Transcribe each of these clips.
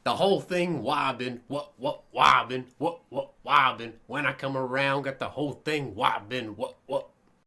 The whole thing wobbin', what wobbin', what wobbin'. When I come around, got the whole thing wobbin', what.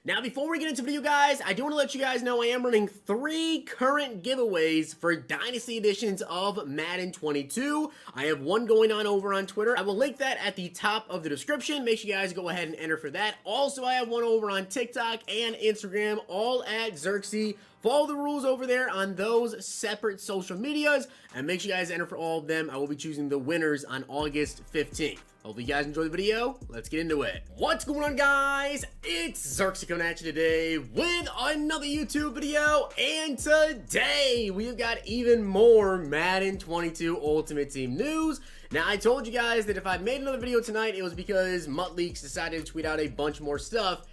Now, before we get into the video, guys, I do want to let you guys know I am running 3 current giveaways for Dynasty editions of Madden 22. I have one going on over on Twitter. I will link that at the top of the description. Make sure you guys go ahead and enter for that. Also, I have one over on TikTok and Instagram, all at Xerxy. Follow the rules over there on those separate social medias, and make sure you guys enter for all of them. I will be choosing the winners on August 15th. Hopefully you guys enjoy the video. Let's get into it. What's going on, guys? It's Xerxy coming at you today with another YouTube video, and today we've got even more Madden 22 Ultimate Team news. Now, I told you guys that if I made another video tonight, it was because MuttLeaks decided to tweet out a bunch more stuff,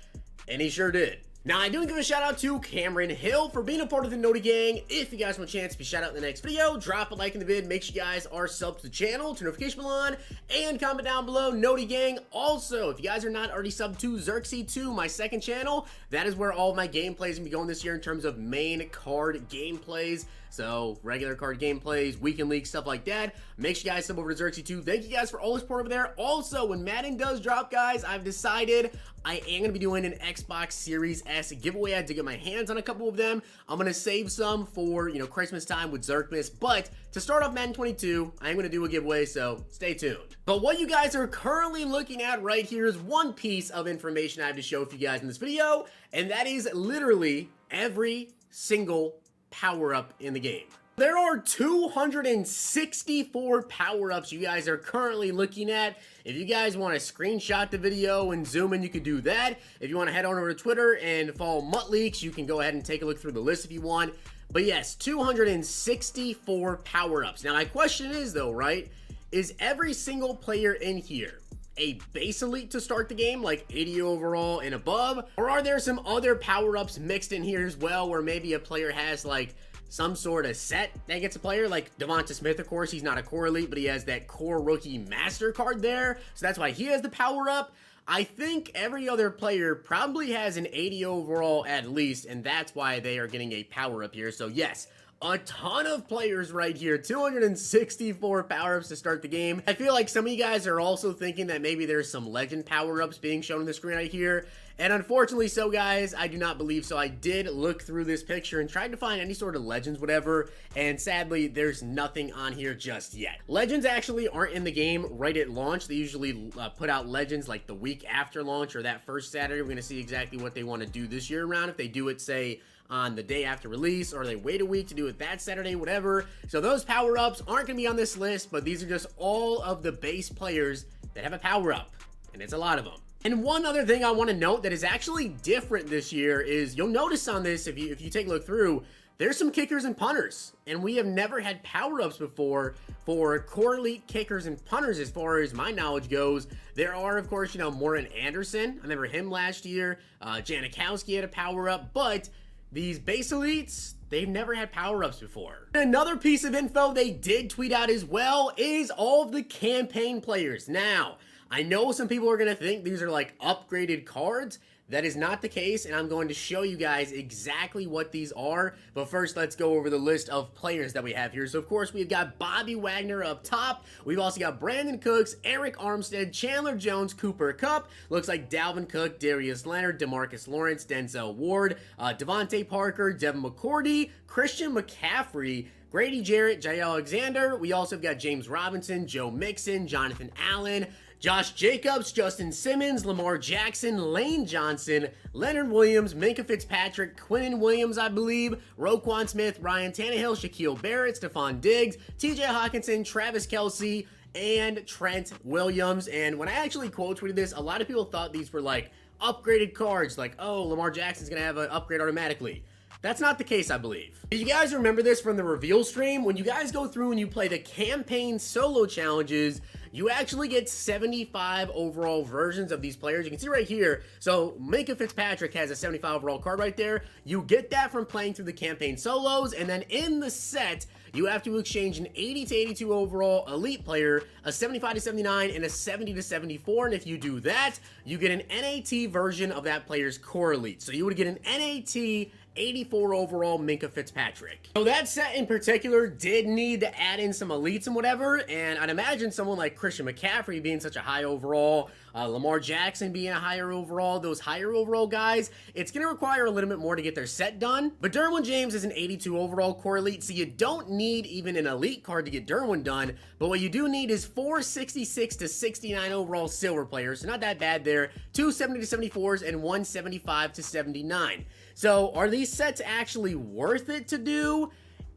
and he sure did. Now, I do give a shout out to Cameron Hill for being a part of the Noti Gang. If you guys want a chance to be shout out in the next video, drop a like in the vid. Make sure you guys are subbed to the channel, turn notification bell on, and comment down below, Noti Gang. Also, if you guys are not already subbed to Xerxy 2, my second channel, that is where all of my gameplays are going to be going this year in terms of main card gameplays. So, regular card gameplays, weekend league, stuff like that. Make sure you guys sub over to Xerxy 2. Thank you guys for all the support over there. Also, when Madden does drop, guys, I've decided I am going to be doing an Xbox Series S giveaway. I had to get my hands on a couple of them. I'm going to save some for, Christmas time with Xerxmas. But to start off Madden 22, I am going to do a giveaway, so stay tuned. But what you guys are currently looking at right here is one piece of information I have to show for you guys in this video, and that is literally every single power-up in the game. There are 264 power-ups you guys are currently looking at. If you guys want to screenshot the video and zoom in, you can do that. If you want to head on over to Twitter and follow MuttLeaks, you can go ahead and take a look through the list if you want. But yes, 264 power-ups. Now, my question is, though, right, is every single player in here a base elite to start the game, like 80 overall and above? Or are there some other power-ups mixed in here as well, where maybe a player has like some sort of set that gets a player, like Devonta Smith? Of course, he's not a core elite, but he has that core rookie master card there, so that's why he has the power-up. I think every other player probably has an 80 overall at least, and that's why they are getting a power-up here. So yes, a ton of players right here, 264 power-ups to start the game. I feel like some of you guys are also thinking that maybe there's some legend power-ups being shown on the screen right here, and unfortunately so, guys, I do not believe so. I did look through this picture and tried to find any sort of legends, whatever, and sadly, there's nothing on here just yet. Legends actually aren't in the game right at launch. They usually put out legends like the week after launch or that first Saturday. We're going to see exactly what they want to do this year around, if they do it, say, on the day after release, or they wait a week to do it that Saturday, whatever. So those power-ups aren't going to be on this list, but these are just all of the base players that have a power-up, and it's a lot of them. And one other thing I want to note that is actually different this year is, you'll notice on this, if you take a look through, there's some kickers and punters, and we have never had power-ups before for core elite kickers and punters as far as my knowledge goes. There are, of course, Morten Andersen. I remember him last year. Janikowski had a power-up, but these base elites, they've never had power-ups before. Another piece of info they did tweet out as well is all of the campaign players. Now, I know some people are going to think these are like upgraded cards. That is not the case, and I'm going to show you guys exactly what these are. But first, let's go over the list of players that we have here. So, of course, we've got Bobby Wagner up top. We've also got Brandon Cooks, Eric Armstead, Chandler Jones, Cooper Kupp. Looks like Dalvin Cook, Darius Leonard, DeMarcus Lawrence, Denzel Ward, Devontae Parker, Devin McCourty, Christian McCaffrey, Grady Jarrett, Jay Alexander. We also have got James Robinson, Joe Mixon, Jonathan Allen, Josh Jacobs, Justin Simmons, Lamar Jackson, Lane Johnson, Leonard Williams, Minkah Fitzpatrick, Quinnen Williams, I believe, Roquan Smith, Ryan Tannehill, Shaquille Barrett, Stephon Diggs, TJ Hawkinson, Travis Kelce, and Trent Williams. And when I actually quote tweeted this, a lot of people thought these were like upgraded cards, like, oh, Lamar Jackson's gonna have an upgrade automatically. That's not the case, I believe. Do you guys remember this from the reveal stream? When you guys go through and you play the campaign solo challenges, you actually get 75 overall versions of these players. You can see right here, so Minkah Fitzpatrick has a 75 overall card right there. You get that from playing through the campaign solos, and then in the set, you have to exchange an 80 to 82 overall elite player, a 75 to 79, and a 70 to 74, and if you do that, you get an NAT version of that player's core elite. So you would get an NAT 84 overall Minkah Fitzpatrick. So that set in particular did need to add in some elites and whatever, and I'd imagine someone like Christian McCaffrey being such a high overall, Lamar Jackson being a higher overall, those higher overall guys, it's going to require a little bit more to get their set done. But Derwin James is an 82 overall core elite, so you don't need even an elite card to get Derwin done, but what you do need is 466 to 69 overall silver players, so not that bad there, 270 to 74s, and 175 to 79. So are these sets actually worth it to do?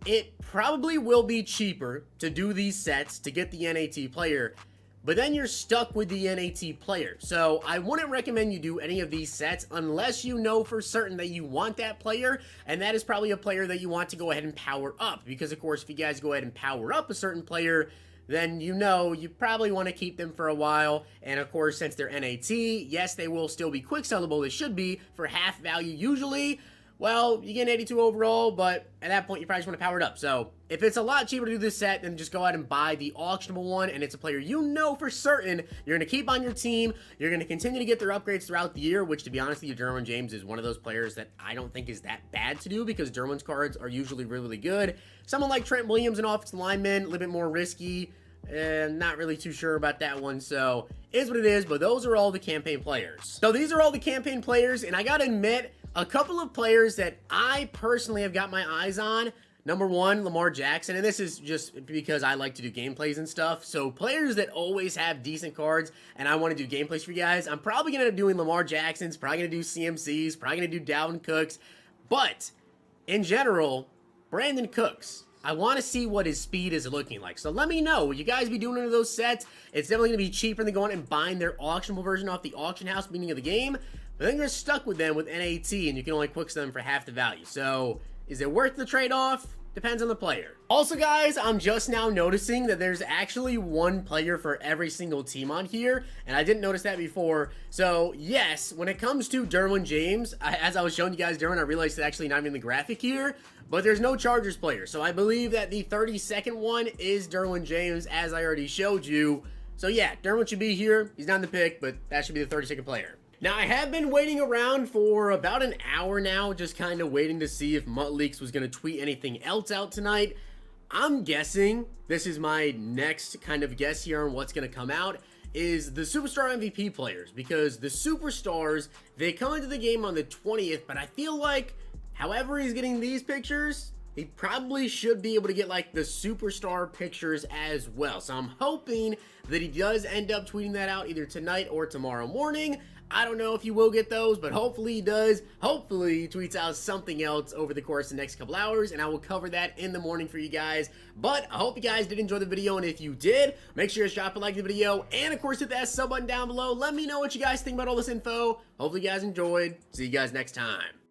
It probably will be cheaper to do these sets to get the NAT player, but then you're stuck with the NAT player. So I wouldn't recommend you do any of these sets unless you know for certain that you want that player, and that is probably a player that you want to go ahead and power up, because of course if you guys go ahead and power up a certain player, then you know you probably want to keep them for a while. And of course, since they're NAT, yes, they will still be quick sellable. They should be for half value usually. Well, you get an 82 overall, but at that point, you probably just want to power it up. So if it's a lot cheaper to do this set, then just go ahead and buy the auctionable one, and it's a player you know for certain you're going to keep on your team. You're going to continue to get their upgrades throughout the year, which, to be honest with you, Derwin James is one of those players that I don't think is that bad to do, because Derwin's cards are usually really good. Someone like Trent Williams, an offensive lineman, a little bit more risky. Not really too sure about that one, so is what it is, but those are all the campaign players. So these are all the campaign players, and I gotta admit, a couple of players that I personally have got my eyes on. Number one, Lamar Jackson, and this is just because I like to do gameplays and stuff. So players that always have decent cards, and I want to do gameplays for you guys, I'm probably going to end up doing Lamar Jacksons, probably going to do CMCs, probably going to do Dalvin Cooks, but in general, Brandin Cooks. I want to see what his speed is looking like. So let me know. Will you guys be doing any of those sets? It's definitely going to be cheaper than going and buying their auctionable version off the auction house beginning of the game. But then you're stuck with them with NAT, and you can only quick them for half the value. So is it worth the trade-off? Depends on the player. Also, guys, I'm just now noticing that there's actually one player for every single team on here, and I didn't notice that before. So, yes, when it comes to Derwin James, as I was showing you guys Derwin, I realized it's actually not even in the graphic here, but there's no Chargers player. So I believe that the 32nd one is Derwin James, as I already showed you. So yeah, Derwin should be here. He's not in the pick, but that should be the 32nd player. Now, I have been waiting around for about an hour now, just kind of waiting to see if MuttLeaks was going to tweet anything else out tonight. I'm guessing, this is my next kind of guess here on what's going to come out, is the Superstar MVP players, because the Superstars, they come into the game on the 20th, but I feel like, however he's getting these pictures, he probably should be able to get like the Superstar pictures as well. So I'm hoping that he does end up tweeting that out either tonight or tomorrow morning. I don't know if he will get those, but hopefully he does. Hopefully he tweets out something else over the course of the next couple hours, and I will cover that in the morning for you guys. But I hope you guys did enjoy the video, and if you did, make sure to drop a like to the video, and of course hit that sub button down below. Let me know what you guys think about all this info. Hopefully you guys enjoyed. See you guys next time.